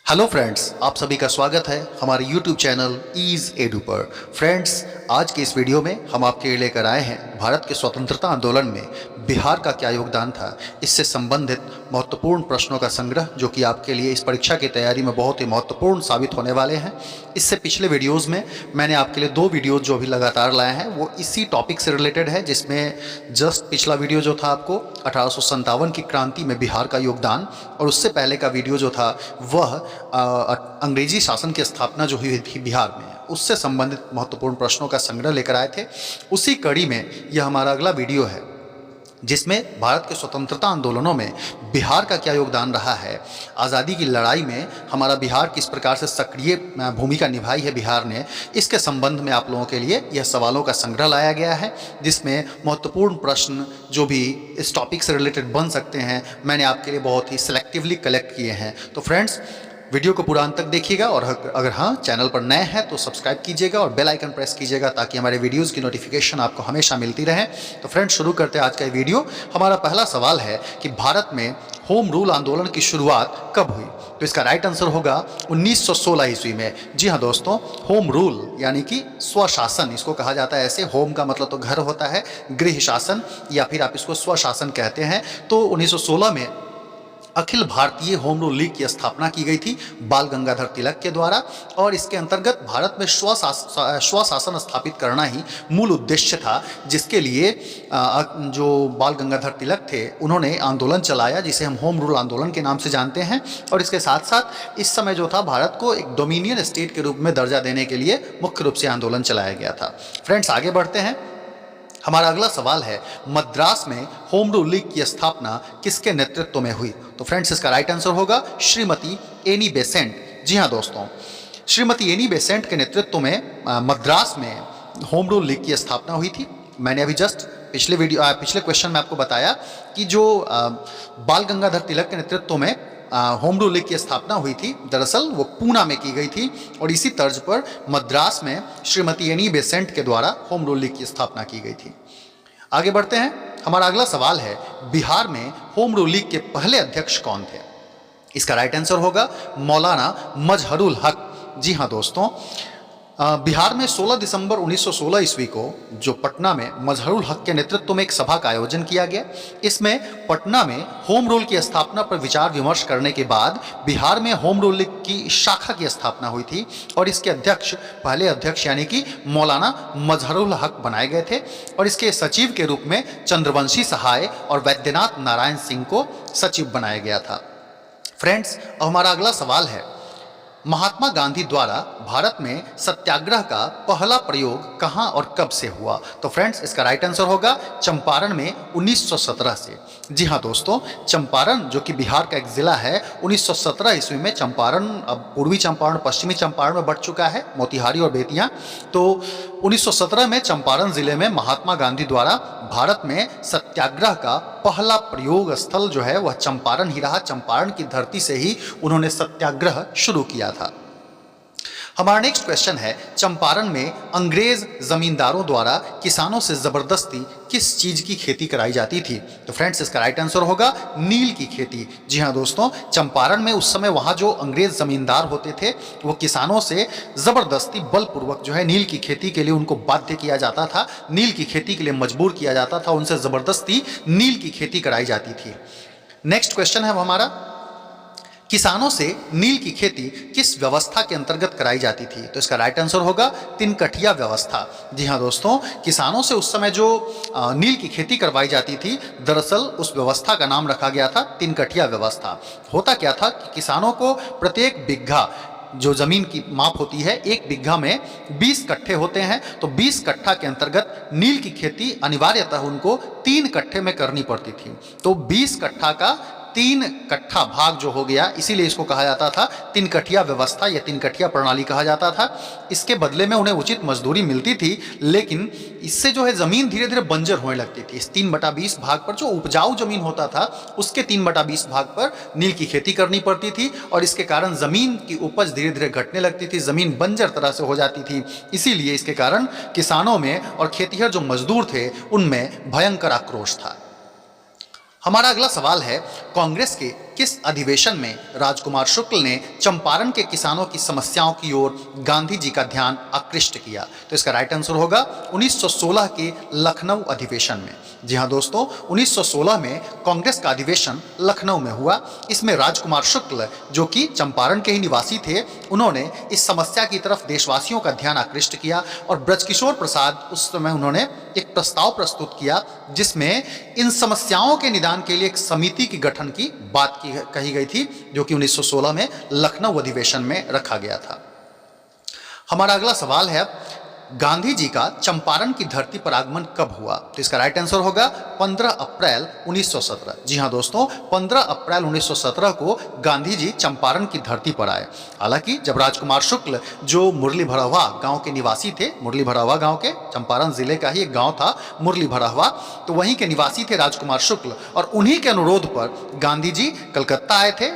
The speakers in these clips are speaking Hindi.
हेलो फ्रेंड्स, आप सभी का स्वागत है हमारे YouTube चैनल ईज एडू पर। फ्रेंड्स, आज के इस वीडियो में हम आपके लिए लेकर आए हैं भारत के स्वतंत्रता आंदोलन में बिहार का क्या योगदान था, इससे संबंधित महत्वपूर्ण प्रश्नों का संग्रह, जो कि आपके लिए इस परीक्षा की तैयारी में बहुत ही महत्वपूर्ण साबित होने वाले हैं। इससे पिछले वीडियोज़ में मैंने आपके लिए 2 वीडियोज़ जो भी लगातार लाए हैं वो इसी टॉपिक से रिलेटेड है, जिसमें जस्ट पिछला वीडियो जो था आपको 1857 की क्रांति में बिहार का योगदान, और उससे पहले का वीडियो जो था वह अंग्रेजी शासन की स्थापना जो हुई थी बिहार में, उससे संबंधित महत्वपूर्ण प्रश्नों का संग्रह लेकर आए थे। उसी कड़ी में यह हमारा अगला वीडियो है, जिसमें भारत के स्वतंत्रता आंदोलनों में बिहार का क्या योगदान रहा है, आज़ादी की लड़ाई में हमारा बिहार किस प्रकार से सक्रिय भूमिका निभाई है बिहार ने, इसके संबंध में आप लोगों के लिए यह सवालों का संग्रह लाया गया है, जिसमें महत्वपूर्ण प्रश्न जो भी इस टॉपिक से रिलेटेड बन सकते हैं मैंने आपके लिए बहुत ही सिलेक्टिवली कलेक्ट किए हैं। तो फ्रेंड्स, वीडियो को पूरा अंत तक देखिएगा, और अगर हाँ चैनल पर नए हैं तो सब्सक्राइब कीजिएगा और बेल आइकन प्रेस कीजिएगा, ताकि हमारे वीडियोस की नोटिफिकेशन आपको हमेशा मिलती रहे। तो फ्रेंड्स, शुरू करते हैं आज का वीडियो। हमारा पहला सवाल है कि भारत में होम रूल आंदोलन की शुरुआत कब हुई? तो इसका राइट आंसर होगा 1916 ईस्वी में। जी हाँ दोस्तों, होम रूल यानी कि स्वशासन इसको कहा जाता है। ऐसे होम का मतलब तो घर होता है, गृह शासन, या फिर आप इसको स्वशासन कहते हैं। तो 1916 में Akhil Bharatiya home rule league की स्थापना की गई थी बाल गंगाधर तिलक के द्वारा, और इसके अंतर्गत भारत में स्वशासन स्थापित करना ही मूल उद्देश्य था, जिसके लिए जो बाल गंगाधर तिलक थे उन्होंने आंदोलन चलाया, जिसे हम होम रूल आंदोलन के नाम से जानते हैं। और इसके साथ साथ इस समय जो था भारत को एक डोमिनियन स्टेट के रूप में दर्जा देने के लिए मुख्य रूप से आंदोलन चलाया गया था। फ्रेंड्स, आगे बढ़ते हैं। हमारा अगला सवाल है, मद्रास में होम रूल लीग की स्थापना किसके नेतृत्व में हुई? तो फ्रेंड्स, इसका राइट आंसर होगा श्रीमती एनी बेसेंट। जी हाँ दोस्तों, श्रीमती एनी बेसेंट के नेतृत्व में मद्रास में होम रूल लीग की स्थापना हुई थी। मैंने अभी जस्ट पिछले क्वेश्चन में आपको बताया कि जो बाल गंगाधर तिलक के नेतृत्व में होम रूल लीग की स्थापना हुई थी, दरअसल वो पूना में की गई थी, और इसी तर्ज पर मद्रास में श्रीमती एनी बेसेंट के द्वारा होम रूल लीग की स्थापना की गई थी। आगे बढ़ते हैं। हमारा अगला सवाल है, बिहार में होम रूल लीग के पहले अध्यक्ष कौन थे? इसका राइट आंसर होगा मौलाना मजहरुल हक। जी हाँ दोस्तों, बिहार में 16 दिसंबर 1916 ईस्वी को जो पटना में मजहरुल हक के नेतृत्व में एक सभा का आयोजन किया गया। इसमें पटना में होम रूल की स्थापना पर विचार विमर्श करने के बाद बिहार में होम रूल की शाखा की स्थापना हुई थी, और इसके पहले अध्यक्ष यानी कि मौलाना मजहरुल हक बनाए गए थे, और इसके सचिव के रूप में चंद्रवंशी सहाय और वैद्यनाथ नारायण सिंह को सचिव बनाया गया था। फ्रेंड्स, अब हमारा अगला सवाल है, महात्मा गांधी द्वारा भारत में सत्याग्रह का पहला प्रयोग कहां और कब से हुआ? तो फ्रेंड्स, इसका राइट आंसर होगा चंपारण में 1917 से। जी हाँ दोस्तों, चंपारण जो कि बिहार का एक ज़िला है, 1917 ईस्वी में चंपारण, अब पूर्वी चंपारण पश्चिमी चंपारण में बढ़ चुका है, मोतिहारी और बेतिया। तो 1917 में चंपारण ज़िले में महात्मा गांधी द्वारा भारत में सत्याग्रह का पहला प्रयोग स्थल जो है वह चंपारण ही रहा। चंपारण की धरती से ही उन्होंने सत्याग्रह शुरू किया था। हमारा नेक्स्ट क्वेश्चन है, चंपारण में अंग्रेज जमींदारों द्वारा किसानों से जबरदस्ती किस चीज की खेती कराई जाती थी? तो फ्रेंड्स, इसका राइट आंसर होगा नील की खेती। जी हाँ दोस्तों, चंपारण में उस समय वहां जो अंग्रेज जमींदार होते थे वो किसानों से जबरदस्ती बलपूर्वक जो है नील की खेती के लिए उनको बाध्य किया जाता था, नील की खेती के लिए मजबूर किया जाता था, उनसे जबरदस्ती नील की खेती कराई जाती थी। नेक्स्ट क्वेश्चन है हमारा, किसानों से नील की खेती किस व्यवस्था के अंतर्गत कराई जाती थी? तो इसका राइट आंसर होगा तिनकठिया व्यवस्था। जी हाँ दोस्तों, किसानों से उस समय जो नील की खेती करवाई जाती थी, दरअसल उस व्यवस्था का नाम रखा गया था तिनकठिया व्यवस्था। होता क्या था कि किसानों को प्रत्येक बिग्घा जो ज़मीन की माप होती है, एक बिग्घा में 20 कट्ठे होते हैं, तो 20 कट्ठा के अंतर्गत नील की खेती अनिवार्यतः उनको 3 कट्ठे में करनी पड़ती थी। तो 20 कट्ठा का 3 कट्ठा भाग जो हो गया, इसीलिए इसको कहा जाता था तिनकठिया व्यवस्था या तिनकठिया प्रणाली कहा जाता था। इसके बदले में उन्हें उचित मजदूरी मिलती थी, लेकिन इससे जो है ज़मीन धीरे धीरे बंजर होने लगती थी। इस 3/20 भाग पर जो उपजाऊ ज़मीन होता था, उसके 3/20 भाग पर नील की खेती करनी पड़ती थी, और इसके कारण ज़मीन की उपज धीरे धीरे घटने लगती थी, ज़मीन बंजर तरह से हो जाती थी। इसीलिए इसके कारण किसानों में और खेतिहर जो मजदूर थे उनमें भयंकर आक्रोश था। हमारा अगला सवाल है, कांग्रेस के किस अधिवेशन में राजकुमार शुक्ल ने चंपारण के किसानों की समस्याओं की ओर गांधी जी का ध्यान आकृष्ट किया? तो इसका राइट आंसर होगा 1916 के लखनऊ अधिवेशन में। जी हाँ दोस्तों, 1916 में कांग्रेस का अधिवेशन लखनऊ में हुआ। इसमें राजकुमार शुक्ल, जो कि चंपारण के ही निवासी थे, उन्होंने इस समस्या की तरफ देशवासियों का ध्यान आकृष्ट किया और ब्रजकिशोर प्रसाद उस समय उन्होंने एक प्रस्ताव प्रस्तुत किया जिसमें इन समस्याओं के निदान के लिए एक समिति की गठन की बात कही गई थी, जो कि 1916 में लखनऊ अधिवेशन में रखा गया था। हमारा अगला सवाल है, गांधी जी का चंपारण की धरती पर आगमन कब हुआ? तो इसका राइट आंसर होगा 15 अप्रैल 1917। जी हां दोस्तों, 15 अप्रैल 1917 को गांधी जी चंपारण की धरती पर आए। हालांकि जब राजकुमार शुक्ल, जो मुरली भरहवा गांव के निवासी थे, मुरली भरहवा गांव के, चंपारण जिले का ही एक गांव था मुरली भरहवा, तो वहीं के निवासी थे राजकुमार शुक्ल, और उन्हीं के अनुरोध पर गांधी जी कलकत्ता आए थे,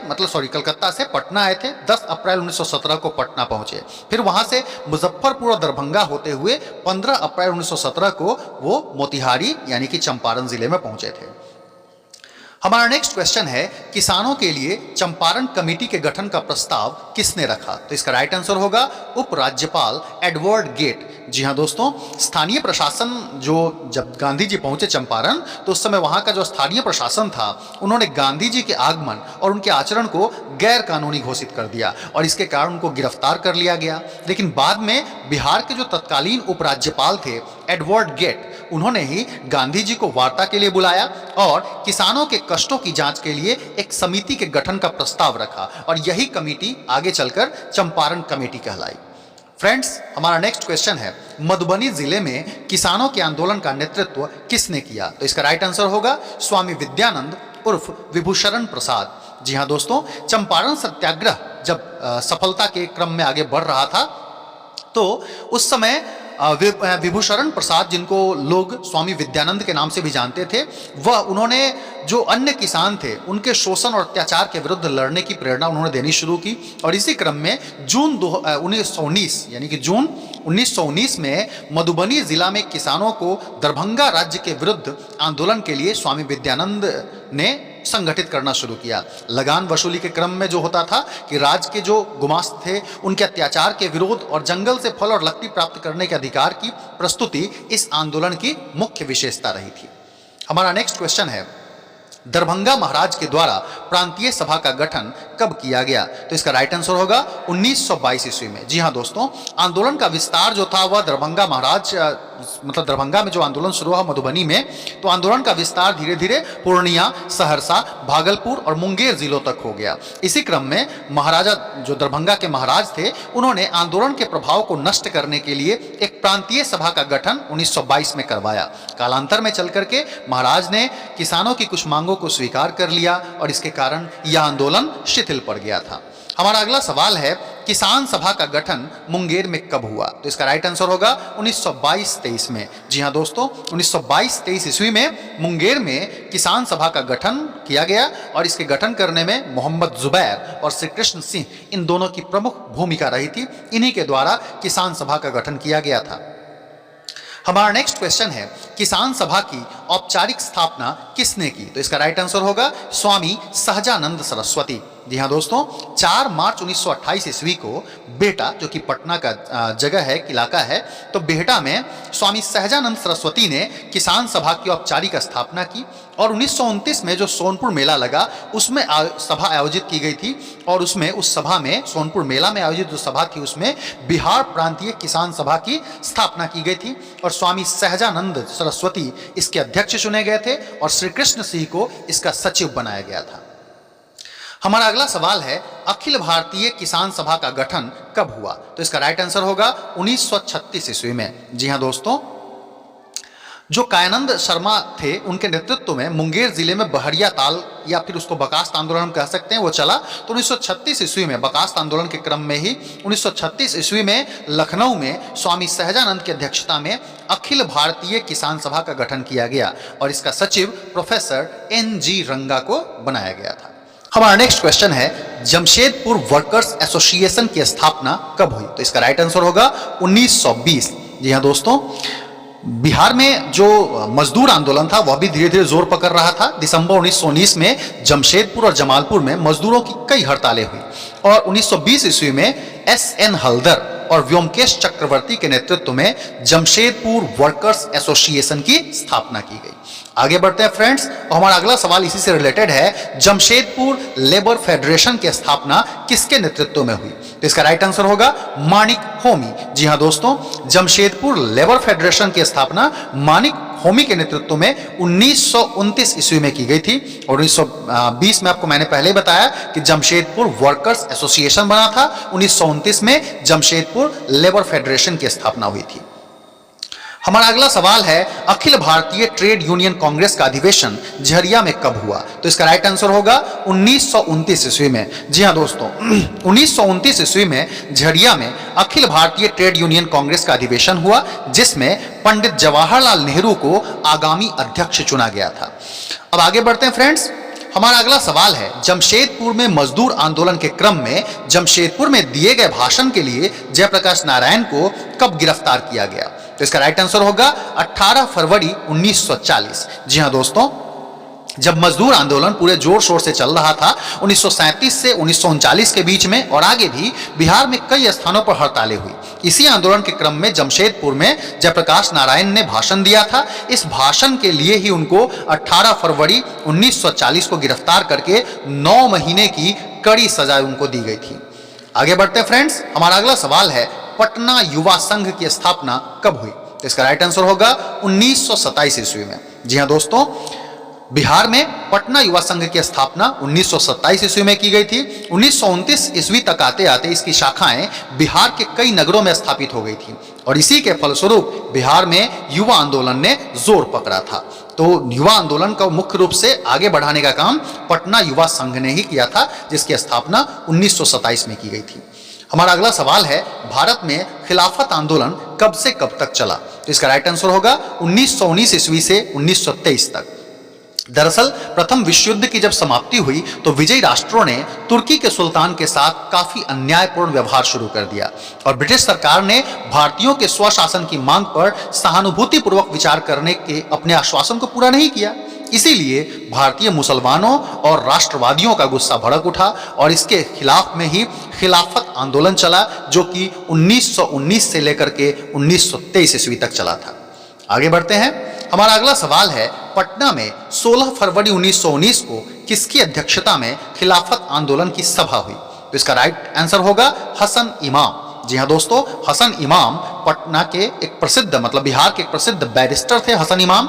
कलकत्ता से पटना आए थे। 10 अप्रैल 1917 को पटना पहुंचे। फिर वहां से मुजफ्फरपुर और दरभंगा होते हुए 15 अप्रैल 1917 को वो मोतिहारी यानी कि चंपारण जिले में पहुंचे थे। हमारा नेक्स्ट क्वेश्चन है, किसानों के लिए चंपारण कमेटी के गठन का प्रस्ताव किसने रखा? तो इसका राइट आंसर होगा उपराज्यपाल एडवर्ड गेट। जी हां दोस्तों, स्थानीय प्रशासन, जो जब गांधी जी पहुंचे चंपारण, तो उस समय वहां का जो स्थानीय प्रशासन था, उन्होंने गांधी जी के आगमन और उनके आचरण को गैर कानूनी घोषित कर दिया और इसके कारण उनको गिरफ्तार कर लिया गया। लेकिन बाद में बिहार के जो तत्कालीन उपराज्यपाल थे एडवर्ड गेट, उन्होंने ही गांधी जी को वार्ता के लिए बुलाया और किसानों के कष्टों की जांच के लिए एक समिति के गठन का प्रस्ताव रखा और यही कमेटी आगे चलकर चंपारण कमेटी कहलाई। फ्रेंड्स, हमारा नेक्स्ट क्वेश्चन है, मधुबनी जिले में किसानों के आंदोलन का नेतृत्व किसने किया? तो इसका राइट आंसर होगा स्वामी विद्यानंद उर्फ विभूषण प्रसाद। जी हां दोस्तों, चंपारण सत्याग्रह जब सफलता के क्रम में आगे बढ़ रहा था, तो उस समय विभूषण प्रसाद, जिनको लोग स्वामी विद्यानंद के नाम से भी जानते थे, वह उन्होंने जो अन्य किसान थे उनके शोषण और अत्याचार के विरुद्ध लड़ने की प्रेरणा उन्होंने देनी शुरू की। और इसी क्रम में जून 1919 यानी कि जून 1919 में मधुबनी जिला में किसानों को दरभंगा राज्य के विरुद्ध आंदोलन के लिए स्वामी विद्यानंद ने संगठित करना शुरू किया। लगान वसूली के क्रम में जो होता था कि राज्य के जो गुमास्त थे उनके अत्याचार के विरोध और जंगल से फल और लकड़ी प्राप्त करने के अधिकार की प्रस्तुति इस आंदोलन की मुख्य विशेषता रही थी। हमारा नेक्स्ट क्वेश्चन है, दरभंगा महाराज के द्वारा प्रांतीय सभा का गठन कब किया गया? तो इसका राइट आंसर होगा 1922 ईस्वी में। जी हां दोस्तों, आंदोलन का विस्तार जो था वह दरभंगा महाराज, मतलब दरभंगा में जो आंदोलन शुरू हुआ मधुबनी में, तो आंदोलन का विस्तार धीरे धीरे पूर्णिया, सहरसा, भागलपुर और मुंगेर जिलों तक हो गया। इसी क्रम में महाराजा, जो दरभंगा के महाराज थे, उन्होंने आंदोलन के प्रभाव को नष्ट करने के लिए एक प्रांतीय सभा का गठन 1922 में करवाया। कालांतर में चल करके महाराज ने किसानों की कुछ मांगों को स्वीकार कर लिया और इसके कारण यह आंदोलन शिथिल पड़ गया था। हमारा अगला सवाल है, किसान सभा का गठन मुंगेर में कब हुआ? तो इसका राइट आंसर होगा 1922-23 में। जी हां दोस्तों, 1922-23 ईस्वी में मुंगेर में किसान सभा का गठन किया गया और इसके गठन करने में मोहम्मद जुबैर और श्री कृष्ण सिंह, इन दोनों की प्रमुख भूमिका रही थी। इन्हीं के द्वारा किसान सभा का गठन किया गया था। हमारा नेक्स्ट क्वेश्चन है, किसान सभा की औपचारिक स्थापना किसने की? तो इसका राइट आंसर होगा स्वामी सहजानंद सरस्वती। जी हाँ दोस्तों, 4 मार्च 1928 ईस्वी को बेहटा, जो कि पटना का जगह है, इलाका है, तो बेहटा में स्वामी सहजानंद सरस्वती ने किसान सभा की औपचारिक स्थापना की और 1929 में जो सोनपुर मेला लगा उसमें सभा आयोजित की गई थी और उसमें उस सभा में, सोनपुर मेला में आयोजित जो सभा थी उसमें बिहार प्रांतीय किसान सभा की स्थापना की गई थी और स्वामी सहजानंद सरस्वती इसके अध्यक्ष चुने गए थे और श्री कृष्ण सिंह को इसका सचिव बनाया गया था। हमारा अगला सवाल है, अखिल भारतीय किसान सभा का गठन कब हुआ? तो इसका राइट आंसर होगा 1936 ईस्वी में। जी हां दोस्तों, जो कायनंद शर्मा थे उनके नेतृत्व में मुंगेर जिले में बहरिया ताल या फिर उसको बकास्त आंदोलन कह सकते हैं, वो चला। तो 1936 ईस्वी में बकास्त आंदोलन के क्रम में ही 1936 ईस्वी में लखनऊ में स्वामी सहजानंद की अध्यक्षता में अखिल भारतीय किसान सभा का गठन किया गया और इसका सचिव प्रोफेसर NG रंगा को बनाया गया था। हमारा नेक्स्ट क्वेश्चन है, जमशेदपुर वर्कर्स एसोसिएशन की स्थापना कब हुई? तो इसका राइट आंसर होगा 1920। जी हाँ दोस्तों, बिहार में जो मजदूर आंदोलन था वह भी धीरे धीरे जोर पकड़ रहा था। दिसंबर 1919 में जमशेदपुर और जमालपुर में मजदूरों की कई हड़तालें हुई और 1920 ईस्वी में एस.एन. हलदर और व्योमकेश चक्रवर्ती के नेतृत्व में जमशेदपुर वर्कर्स एसोसिएशन की स्थापना की गई। आगे बढ़ते हैं फ्रेंड्स, और हमारा अगला सवाल इसी से रिलेटेड है, जमशेदपुर लेबर फेडरेशन की स्थापना किसके नेतृत्व में हुई? तो इसका राइट आंसर होगा मानिक होमी। जी हां दोस्तों, जमशेदपुर लेबर फेडरेशन की स्थापना मानिक होमी के नेतृत्व में 1929 ईस्वी में की गई थी और 1920 में आपको मैंने पहले ही बताया कि जमशेदपुर वर्कर्स एसोसिएशन बना था। 1929 में जमशेदपुर लेबर फेडरेशन की स्थापना हुई थी। हमारा अगला सवाल है, अखिल भारतीय ट्रेड यूनियन कांग्रेस का अधिवेशन झरिया में कब हुआ? तो इसका राइट आंसर होगा 1929 ईस्वी में। जी हां दोस्तों, 1929 ईस्वी में झरिया में अखिल भारतीय ट्रेड यूनियन कांग्रेस का अधिवेशन हुआ, जिसमें पंडित जवाहरलाल नेहरू को आगामी अध्यक्ष चुना गया था। अब आगे बढ़ते हैं फ्रेंड्स, हमारा अगला सवाल है, जमशेदपुर में मजदूर आंदोलन के क्रम में जमशेदपुर में दिए गए भाषण के लिए जयप्रकाश नारायण को कब गिरफ्तार किया गया? तो इसका राइट आंसर होगा 18 फरवरी 1940। जी हां दोस्तों, जब मजदूर आंदोलन पूरे जोर शोर से चल रहा था 1937 से 1939 के बीच में और आगे भी बिहार में कई स्थानों पर हड़तालें हुई। इसी आंदोलन के क्रम में जमशेदपुर में जयप्रकाश नारायण ने भाषण दिया था। इस भाषण के लिए ही उनको 18 फरवरी 1940 को गिरफ्तार करके 9 महीने की कड़ी सजा उनको दी गई थी। आगे बढ़ते हैं फ्रेंड्स, हमारा अगला सवाल है, पटना युवा संघ की स्थापना कब हुई? तो इसका राइट आंसर होगा 1927 ईस्वी में। जी हां दोस्तों, बिहार में पटना युवा संघ की स्थापना 1927 ईस्वी में की गई थी। 1929 ईस्वी तक आते आते इसकी शाखाएं बिहार के कई नगरों में स्थापित हो गई थी और इसी के फलस्वरूप बिहार में युवा आंदोलन ने जोर पकड़ा था। तो युवा आंदोलन को मुख्य रूप से आगे बढ़ाने का काम पटना युवा संघ ने ही किया था, जिसकी स्थापना 1927 में की गई थी। हमारा अगला सवाल है, भारत में खिलाफत आंदोलन कब से कब तक चला? तो इसका राइट आंसर होगा 1919 ईस्वी से 1923 तक। दरअसल प्रथम विश्व युद्ध की जब समाप्ति हुई तो विजयी राष्ट्रों ने तुर्की के सुल्तान के साथ काफी अन्यायपूर्ण व्यवहार शुरू कर दिया और ब्रिटिश सरकार ने भारतीयों के स्वशासन की मांग पर सहानुभूतिपूर्वक विचार करने के अपने आश्वासन को पूरा नहीं किया। इसीलिए भारतीय मुसलमानों और राष्ट्रवादियों का गुस्सा भड़क उठा और इसके खिलाफ में ही खिलाफत आंदोलन चला, जो कि 1919 से लेकर के 1923 ईस्वी तक चला था। आगे बढ़ते हैं, हमारा अगला सवाल है, पटना में 16 फरवरी 1919 को किसकी अध्यक्षता में खिलाफत आंदोलन की सभा हुई? तो इसका राइट आंसर होगा हसन इमाम। जी हां दोस्तों, हसन इमाम पटना के एक प्रसिद्ध बिहार के एक प्रसिद्ध बैरिस्टर थे हसन इमाम,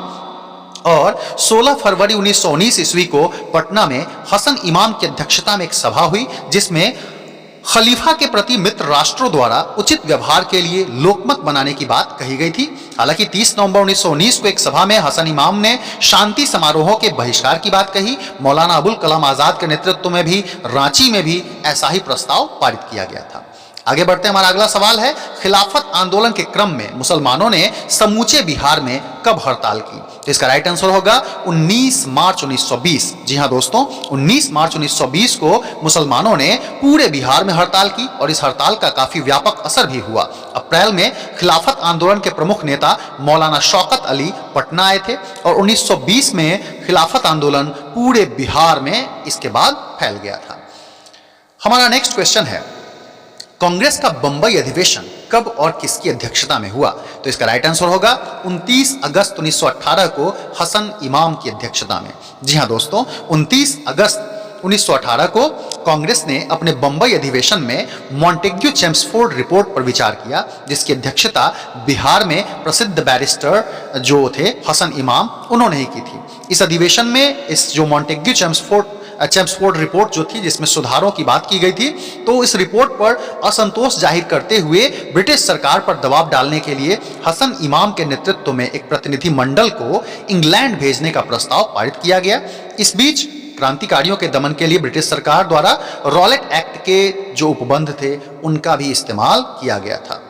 और 16 फरवरी 1919 ईस्वी को पटना में हसन इमाम की अध्यक्षता में एक सभा हुई, जिसमें खलीफा के प्रति मित्र राष्ट्रों द्वारा उचित व्यवहार के लिए लोकमत बनाने की बात कही गई थी। हालांकि 30 नवंबर 1919 को एक सभा में हसन इमाम ने शांति समारोहों के बहिष्कार की बात कही। मौलाना अबुल कलाम आजाद के नेतृत्व में भी रांची में भी ऐसा ही प्रस्ताव पारित किया गया था। आगे बढ़ते हैं, हमारा अगला सवाल है, खिलाफत आंदोलन के क्रम में मुसलमानों ने समूचे बिहार में कब हड़ताल की? तो इसका राइट आंसर होगा 19 मार्च 1920। जी हां दोस्तों, 19 मार्च 1920 को मुसलमानों ने पूरे बिहार में हड़ताल की और इस हड़ताल का काफी व्यापक असर भी हुआ। अप्रैल में खिलाफत आंदोलन के प्रमुख नेता मौलाना शौकत अली पटना आए थे और 1920 में खिलाफत आंदोलन पूरे बिहार में इसके बाद फैल गया था। हमारा नेक्स्ट क्वेश्चन है, कांग्रेस का बंबई अधिवेशन कब और किसकी अध्यक्षता में हुआ? तो इसका राइट आंसर होगा 29 अगस्त 1918 को हसन इमाम की अध्यक्षता में। जी हां दोस्तों, 29 अगस्त 1918 को कांग्रेस ने अपने बंबई अधिवेशन में मॉन्टेग्यू चेम्सफोर्ड रिपोर्ट पर विचार किया, जिसकी अध्यक्षता बिहार में प्रसिद्ध बैरिस्टर जो थे हसन इमाम, उन्होंने ही की थी। इस अधिवेशन में इस जो मॉन्टेग्यू चेम्सफोर्ड रिपोर्ट जो थी, जिसमें सुधारों की बात की गई थी, तो इस रिपोर्ट पर असंतोष जाहिर करते हुए ब्रिटिश सरकार पर दबाव डालने के लिए हसन इमाम के नेतृत्व में एक प्रतिनिधि मंडल को इंग्लैंड भेजने का प्रस्ताव पारित किया गया। इस बीच क्रांतिकारियों के दमन के लिए ब्रिटिश सरकार द्वारा रॉलेट एक्ट के जो उपबंध थे उनका भी इस्तेमाल किया गया था।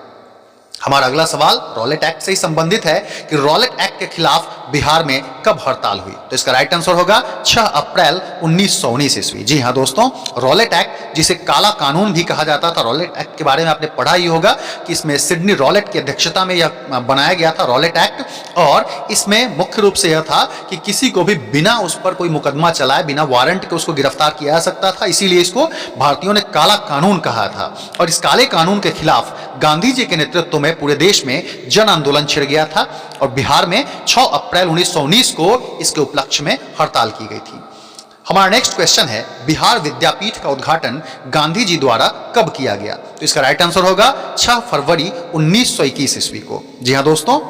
हमारा अगला सवाल रॉलेट एक्ट से ही संबंधित है कि रॉलेट एक्ट के खिलाफ बिहार में कब हड़ताल हुई? तो इसका राइट आंसर होगा 6 अप्रैल 1919 ईस्वी। जी हाँ दोस्तों, रॉलेट एक्ट, जिसे काला कानून भी कहा जाता था, रॉलेट एक्ट के बारे में आपने पढ़ा ही होगा कि इसमें सिडनी रॉलेट की अध्यक्षता में यह बनाया गया था, रॉलेट एक्ट। और इसमें मुख्य रूप से यह था कि किसी को भी बिना उस पर कोई मुकदमा चलाए, बिना वारंट के उसको गिरफ्तार किया जा सकता था, इसीलिए इसको भारतीयों ने काला कानून कहा था। और इस काले कानून के खिलाफ गांधी जी के नेतृत्व में पूरे देश में जन आंदोलन छिड़ गया था और बिहार में 6 अप्रैल 1919 को इसके उपलक्ष्य में हड़ताल की गई थी। हमारा नेक्स्ट क्वेश्चन है, बिहार विद्यापीठ का उद्घाटन गांधी जी द्वारा कब किया गया? तो इसका राइट आंसर होगा 6 फरवरी 1921 ईस्वी को। जी हाँ दोस्तों,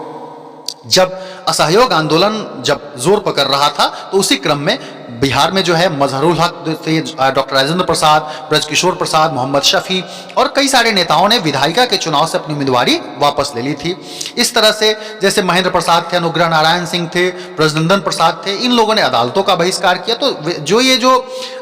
जब असहयोग आंदोलन जब जोर पकड़ रहा था तो उसी क्रम में बिहार में जो है मजहरुल हक थे, डॉक्टर राजेंद्र प्रसाद, ब्रजकिशोर प्रसाद, मोहम्मद शफी और कई सारे नेताओं ने विधायिका के चुनाव से अपनी उम्मीदवारी वापस ले ली थी। इस तरह से जैसे महेंद्र प्रसाद थे, अनुग्रह नारायण सिंह थे, ब्रजनंदन प्रसाद थे, इन लोगों ने अदालतों का बहिष्कार किया। तो जो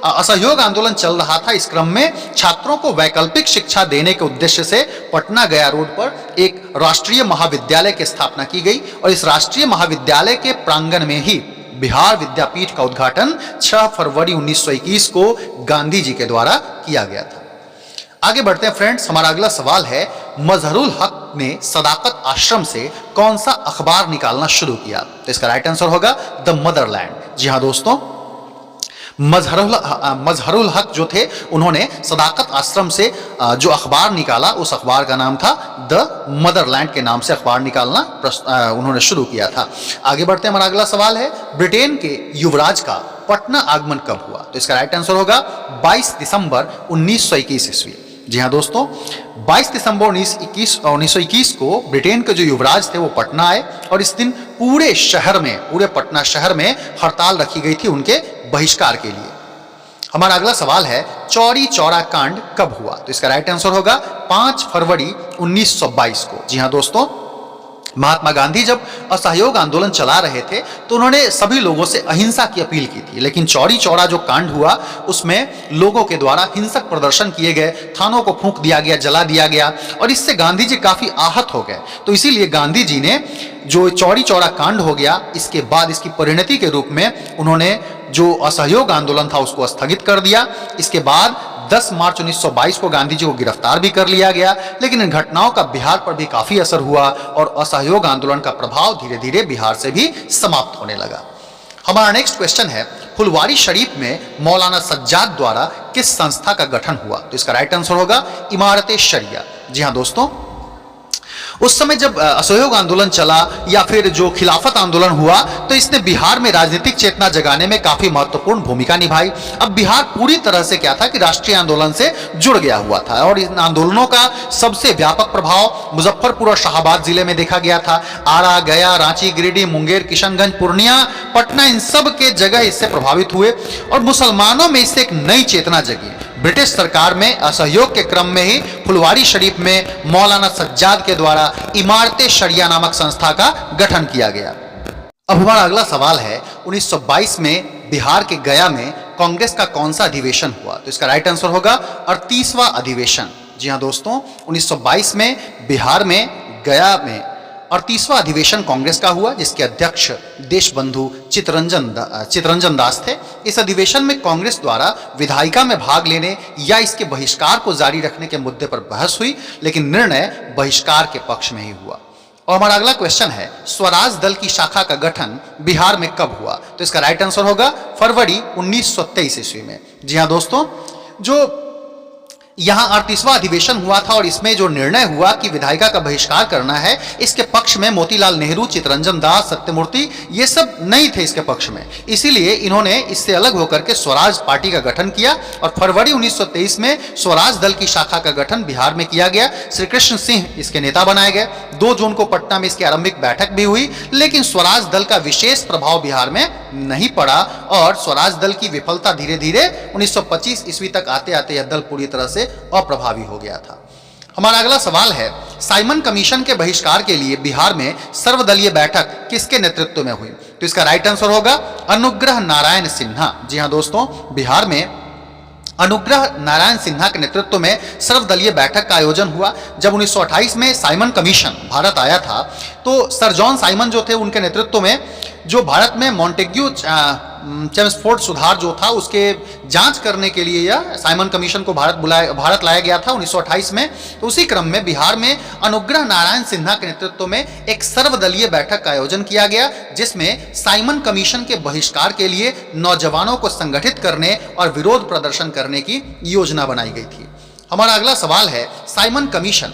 असहयोग आंदोलन चल रहा था, इस क्रम में छात्रों को वैकल्पिक शिक्षा देने के उद्देश्य से पटना गया रोड पर एक राष्ट्रीय महाविद्यालय की स्थापना की गई और इस राष्ट्रीय महाविद्यालय के प्रांगण में ही बिहार विद्यापीठ का उद्घाटन 6 फरवरी 1921 को गांधी जी के द्वारा किया गया था। आगे बढ़ते हैं फ्रेंड्स, हमारा अगला सवाल है, मजहरुल हक ने सदाकत आश्रम से कौन सा अखबार निकालना शुरू किया? तो इसका राइट आंसर होगा द मदरलैंड। जी हाँ दोस्तों, मजहरुल हक जो थे, उन्होंने सदाकत आश्रम से जो अखबार निकाला, उस अखबार का नाम था द मदरलैंड के नाम से अखबार निकालना उन्होंने शुरू किया था। आगे बढ़ते हैं, हमारा अगला सवाल है, ब्रिटेन के युवराज का पटना आगमन कब हुआ? तो इसका राइट आंसर होगा 22 दिसंबर 1921 ईस्वी। जी हाँ दोस्तों, 22 दिसंबर 1921 को ब्रिटेन के जो युवराज थे वो पटना आए और इस दिन पूरे पटना शहर में हड़ताल रखी गई थी उनके बहिष्कार के लिए। हमारा अगला सवाल है, चौरी चौरा कांड कब हुआ? तो इसका राइट आंसर होगा 5 फरवरी 1922 को। जी हाँ दोस्तों, महात्मा गांधी जब असहयोग आंदोलन चला रहे थे तो उन्होंने सभी लोगों से अहिंसा की अपील की थी, लेकिन चौरी चौरा जो कांड हुआ उसमें लोगों के द्वारा हिंसक प्रदर्शन किए गए, थानों को फूंक दिया गया, जला दिया गया और इससे गांधी जी काफी आहत हो गए। तो इसीलिए गांधी जी ने जो चौरी चौरा कांड हो गया, इसके बाद इसकी परिणति के रूप में उन्होंने जो असहयोग आंदोलन था उसको स्थगित कर दिया। इसके बाद 10 मार्च 1922 को गांधी जी को गिरफ्तार भी कर लिया गया, लेकिन इन घटनाओं का बिहार पर भी काफी असर हुआ और असहयोग आंदोलन का प्रभाव धीरे धीरे बिहार से भी समाप्त होने लगा। हमारा नेक्स्ट क्वेश्चन है, फुलवारी शरीफ में मौलाना सज्जाद द्वारा किस संस्था का गठन हुआ? तो इसका राइट आंसर होगा इमारत शरिया। जी हाँ दोस्तों, उस समय जब असहयोग आंदोलन चला या फिर जो खिलाफत आंदोलन हुआ तो इसने बिहार में राजनीतिक चेतना जगाने में काफी महत्वपूर्ण भूमिका निभाई। अब बिहार पूरी तरह से क्या था कि राष्ट्रीय आंदोलन से जुड़ गया हुआ था और इन आंदोलनों का सबसे व्यापक प्रभाव मुजफ्फरपुर और शाहाबाद जिले में देखा गया था। आरा, गया, रांची, गिरिडीह, मुंगेर, किशनगंज, पूर्णिया, पटना, इन सब के जगह इससे प्रभावित हुए और मुसलमानों में इससे एक नई चेतना जगी। ब्रिटिश सरकार में असहयोग के क्रम में ही फुलवारी शरीफ में मौलाना सज्जाद के द्वारा इमारत शरिया नामक संस्था का गठन किया गया। अब हमारा अगला सवाल है, 1922 में बिहार के गया में कांग्रेस का कौन सा अधिवेशन हुआ? तो इसका राइट आंसर होगा 38वां अधिवेशन। जी हाँ दोस्तों, 1922 में बिहार में गया में 38वां अधिवेशन कांग्रेस का हुआ, जिसके अध्यक्ष देशबंधु चितरंजन दास थे। इस अधिवेशन में कांग्रेस द्वारा विधायिका में भाग लेने या इसके बहिष्कार को जारी रखने के मुद्दे पर बहस हुई, लेकिन निर्णय बहिष्कार के पक्ष में ही हुआ। और हमारा अगला क्वेश्चन है, स्वराज दल की शाखा का गठन बिहार में कब हुआ? तो इसका राइट आंसर होगा फरवरी 1923 ईस्वी में। जी हाँ दोस्तों, जो यहाँ 38वां अधिवेशन हुआ था और इसमें जो निर्णय हुआ कि विधायिका का बहिष्कार करना है, इसके पक्ष में मोतीलाल नेहरू, चितरंजन दास, सत्यमूर्ति, ये सब नहीं थे इसके पक्ष में। इसीलिए इन्होंने इससे अलग होकर के स्वराज पार्टी का गठन किया और फरवरी 1923 में स्वराज दल की शाखा का गठन बिहार में किया गया। श्री कृष्ण सिंह इसके नेता बनाए गए। 2 जून को पटना में इसकी आरंभिक बैठक भी हुई, लेकिन स्वराज दल का विशेष प्रभाव बिहार में नहीं पड़ा और स्वराज दल की विफलता धीरे धीरे 1925 ईस्वी तक आते आते यह दल पूरी तरह से अप्रभावी हो गया था। हमारा अगला सवाल है, साइमन कमीशन के बहिष्कार के लिए बिहार में सर्वदलीय बैठक किसके नेतृत्व में हुई? तो इसका राइट आंसर होगा अनुग्रह नारायण सिन्हा। जी हां दोस्तों, बिहार में अनुग्रह नारायण सिन्हा के नेतृत्व में सर्वदलीय बैठक का आयोजन हुआ। जब 1928 में साइमन कमीशन भारत आया था तो सर जॉन साइमन जो थे उनके नेतृत्व में जो भारत में मॉन्टेग्यू चेम्सफोर्ड सुधार जो था उसके जांच करने के लिए यह साइमन कमीशन को भारत लाया गया था 1928 में। तो उसी क्रम में बिहार में अनुग्रह नारायण सिन्हा के नेतृत्व में एक सर्वदलीय बैठक का आयोजन किया गया, जिसमें साइमन कमीशन के बहिष्कार के लिए नौजवानों को संगठित करने और विरोध प्रदर्शन करने की योजना बनाई गई थी। हमारा अगला सवाल है, साइमन कमीशन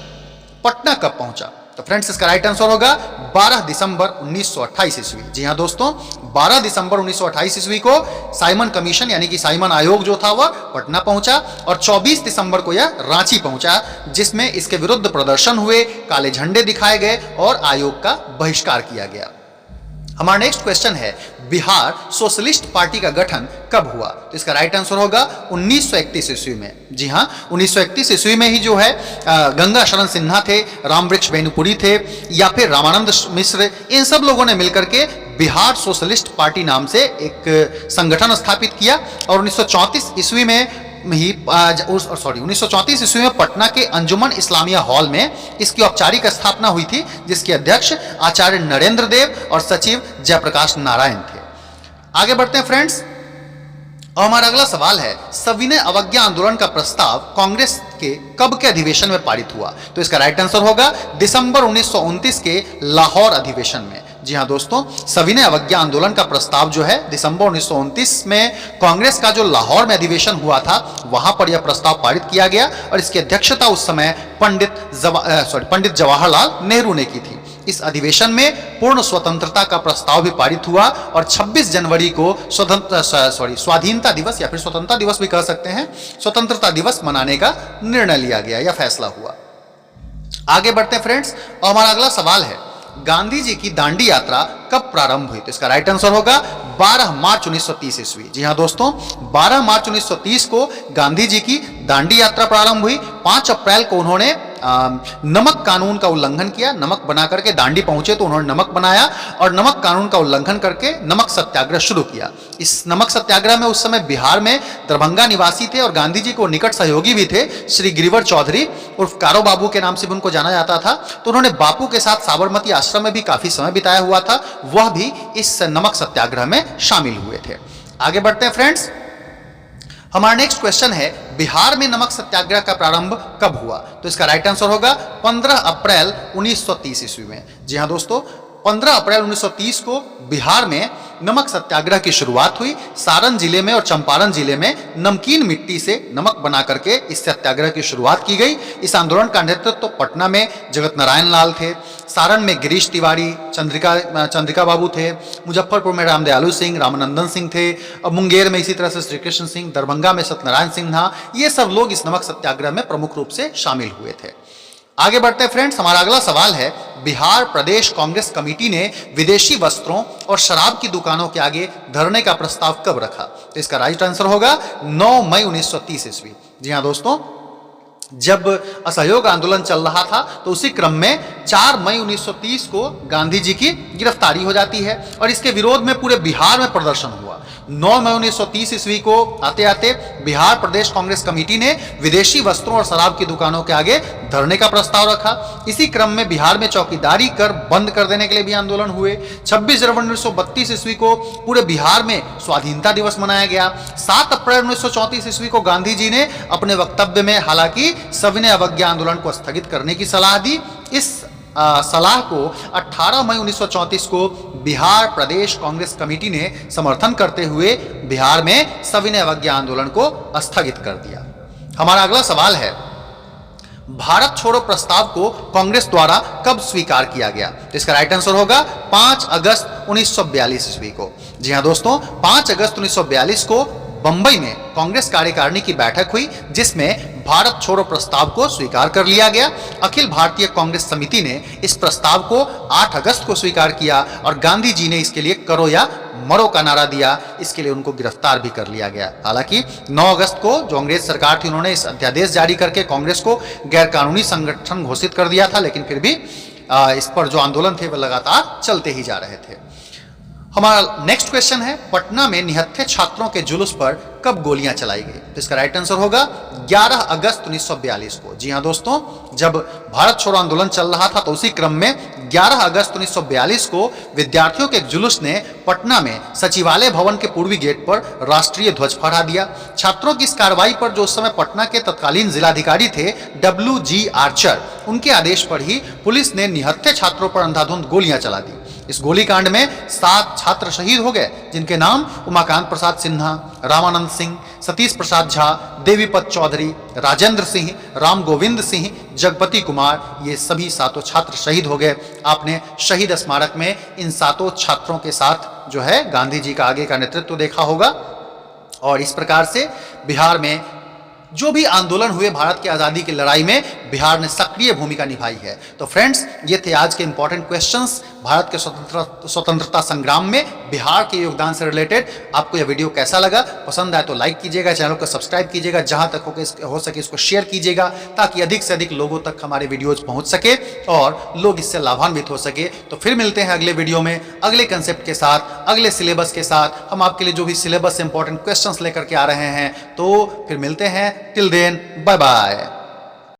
पटना कब पहुंचा? तो फ्रेंड्स इसका राइट आंसर होगा 12 दिसंबर 1928 ईस्वी। जी हां दोस्तों, 12 दिसंबर 1928 ईस्वी को साइमन कमीशन यानी कि साइमन आयोग जो था वह पटना पहुंचा और 24 दिसंबर को यह रांची पहुंचा, जिसमें इसके विरुद्ध प्रदर्शन हुए, काले झंडे दिखाए गए और आयोग का बहिष्कार किया गया। हमारा नेक्स्ट क्वेश्चन है, बिहार सोशलिस्ट पार्टी का गठन कब हुआ? तो इसका राइट आंसर होगा 1931 ईस्वी में। जी हां, 1931 ईस्वी में ही जो है गंगा शरण सिन्हा थे, रामवृक्ष बेनीपुरी थे या फिर रामानंद मिश्र, इन सब लोगों ने मिलकर के बिहार सोशलिस्ट पार्टी नाम से एक संगठन स्थापित किया और 1934 ईस्वी में 1934 ईस्वी में पटना के अंजुमन इस्लामिया हॉल में इसकी औपचारिक स्थापना हुई थी, जिसके अध्यक्ष आचार्य नरेंद्र देव और सचिव जयप्रकाश नारायण थे। आगे बढ़ते हैं फ्रेंड्स, और हमारा अगला सवाल है, सविनय अवज्ञा आंदोलन का प्रस्ताव कांग्रेस के कब के अधिवेशन में पारित हुआ? तो इसका राइट आंसर होगा दिसंबर 1929 के लाहौर अधिवेशन में। जी हां दोस्तों, सविनय अवज्ञा आंदोलन का प्रस्ताव जो है दिसंबर 1929 में कांग्रेस का जो लाहौर में अधिवेशन हुआ था वहां पर यह प्रस्ताव पारित किया गया और इसकी अध्यक्षता उस समय पंडित जवाहरलाल नेहरू ने की थी। इस अधिवेशन में पूर्ण स्वतंत्रता का प्रस्ताव भी पारित हुआ और 26 जनवरी को स्वाधीनता दिवस या फिर स्वतंत्रता दिवस भी कह सकते हैं, स्वतंत्रता दिवस मनाने का निर्णय लिया गया या फैसला हुआ। आगे बढ़ते हैं फ्रेंड्स, और हमारा अगला सवाल है, गांधी जी की दांडी यात्रा कब प्रारंभ हुई? तो इसका राइट आंसर होगा 12 मार्च 1930 ईस्वी। जी हां दोस्तों, 12 मार्च 1930 को गांधी जी की दांडी यात्रा प्रारंभ हुई। 5 अप्रैल को उन्होंने नमक कानून का उल्लंघन किया, नमक बना करके दांडी पहुंचे तो उन्होंने नमक बनाया और नमक कानून का उल्लंघन करके नमक सत्याग्रह शुरू किया। इस नमक सत्याग्रह में उस समय बिहार में दरभंगा निवासी थे और गांधी जी को निकट सहयोगी भी थे श्री गिरिवर चौधरी उर्फ कारो बाबू के नाम से भी उनको जाना जाता था। तो उन्होंने बापू के साथ साबरमती आश्रम में भी काफी समय बिताया हुआ था, वह भी इस नमक सत्याग्रह में शामिल हुए थे। आगे बढ़ते हैं फ्रेंड्स, हमारा नेक्स्ट क्वेश्चन है, बिहार में नमक सत्याग्रह का प्रारंभ कब हुआ? तो इसका राइट आंसर होगा 15 अप्रैल 1930 ईस्वी में। जी हां दोस्तों, 15 अप्रैल 1930 को बिहार में नमक सत्याग्रह की शुरुआत हुई। सारण जिले में और चंपारण जिले में नमकीन मिट्टी से नमक बना करके इस सत्याग्रह की शुरुआत की गई। इस आंदोलन का नेतृत्व तो पटना में जगत नारायण लाल थे, सारण में गिरीश तिवारी, चंद्रिका बाबू थे, मुजफ्फरपुर में रामदयालु सिंह, रामानंदन सिंह थे, और मुंगेर में इसी तरह से श्री कृष्ण सिंह, दरभंगा में सत्यनारायण सिन्हा, ये सब लोग इस नमक सत्याग्रह में प्रमुख रूप से शामिल हुए थे। आगे बढ़ते हैं फ्रेंड्स, हमारा अगला सवाल है, बिहार प्रदेश कांग्रेस कमेटी ने विदेशी वस्त्रों और शराब की दुकानों के आगे धरने का प्रस्ताव कब रखा? तो इसका राइट आंसर होगा 9 मई 1930 ईस्वी। जी हां दोस्तों, जब असहयोग आंदोलन चल रहा था तो उसी क्रम में 4 मई 1930 को गांधी जी की गिरफ्तारी हो जाती है और इसके विरोध में पूरे बिहार में प्रदर्शन हुआ। 9 मई 1930 ईस्वी को आते आते बिहार प्रदेश कांग्रेस कमेटी ने विदेशी वस्त्रों और शराब की दुकानों के आगे धरने का प्रस्ताव रखा। इसी क्रम में बिहार में चौकीदारी कर बंद कर देने के लिए भी आंदोलन हुए। 26 जनवरी 1932 ईस्वी को पूरे बिहार में स्वाधीनता दिवस मनाया गया। 7 अप्रैल 1934 ईस्वी को गांधी जी ने अपने वक्तव्य में हालांकि सविनय अवज्ञा आंदोलन को स्थगित करने की सलाह दी। इस सलाह को 18 मई 1934 को बिहार प्रदेश कांग्रेस कमेटी ने समर्थन करते हुए बिहार में सविनय अवज्ञा आंदोलन को स्थगित कर दिया। हमारा अगला सवाल है, भारत छोड़ो प्रस्ताव को कांग्रेस द्वारा कब स्वीकार किया गया? तो इसका राइट आंसर होगा 5 अगस्त 1942 ईस्वी को। जी हां दोस्तों, 5 अगस्त 1942 को बंबई में कांग्रेस कार्यकारिणी की बैठक हुई जिसमें भारत छोड़ो प्रस्ताव को स्वीकार कर लिया गया। अखिल भारतीय कांग्रेस समिति ने इस प्रस्ताव को 8 अगस्त को स्वीकार किया और गांधी जी ने इसके लिए करो या मरो का नारा दिया। इसके लिए उनको गिरफ्तार भी कर लिया गया। हालांकि 9 अगस्त को जो अंग्रेज सरकार थी उन्होंने इस अध्यादेश जारी करके कांग्रेस को गैर कानूनी संगठन घोषित कर दिया था, लेकिन फिर भी इस पर जो आंदोलन थे वह लगातार चलते ही जा रहे थे। हमारा नेक्स्ट क्वेश्चन है, पटना में निहत्थे छात्रों के जुलूस पर कब गोलियां चलाई गई? तो इसका राइट आंसर होगा 11 अगस्त 1942 को। जी हां दोस्तों, जब भारत छोड़ो आंदोलन चल रहा था तो उसी क्रम में 11 अगस्त 1942 को विद्यार्थियों के एक जुलूस ने पटना में सचिवालय भवन के पूर्वी गेट पर राष्ट्रीय ध्वज फहरा दिया। छात्रों की इस कार्रवाई पर जो उस समय पटना के तत्कालीन जिलाधिकारी थे WG आर्चर, उनके आदेश पर ही पुलिस ने निहत्थे छात्रों पर अंधाधुंध गोलियां चला दी। इस गोलीकांड में 7 छात्र शहीद हो गए, जिनके नाम उमाकांत प्रसाद सिन्हा, रामानंद सिंह, सतीश प्रसाद झा, देवीपत चौधरी, राजेंद्र सिंह, राम गोविंद सिंह, जगपति कुमार, ये सभी 7 छात्र शहीद हो गए। आपने शहीद स्मारक में इन 7 छात्रों के साथ जो है गांधी जी का आगे का नेतृत्व देखा होगा। और इस प्रकार से बिहार में जो भी आंदोलन हुए भारत की आज़ादी की लड़ाई में, बिहार ने सक्रिय भूमिका निभाई है। तो फ्रेंड्स, ये थे आज के इंपॉर्टेंट क्वेश्चंस भारत के स्वतंत्रता संग्राम में बिहार के योगदान से रिलेटेड। आपको यह वीडियो कैसा लगा? पसंद आए तो लाइक कीजिएगा, चैनल को सब्सक्राइब कीजिएगा, जहां तक हो सके इसको शेयर कीजिएगा, ताकि अधिक से अधिक लोगों तक हमारे वीडियोज पहुंच सके और लोग इससे लाभान्वित हो सके। तो फिर मिलते हैं अगले वीडियो में अगले कंसेप्ट के साथ, अगले सिलेबस के साथ। हम आपके लिए जो भी सिलेबस से इंपॉर्टेंट क्वेश्चंस लेकर के आ रहे हैं, तो फिर मिलते हैं। Till then, bye bye.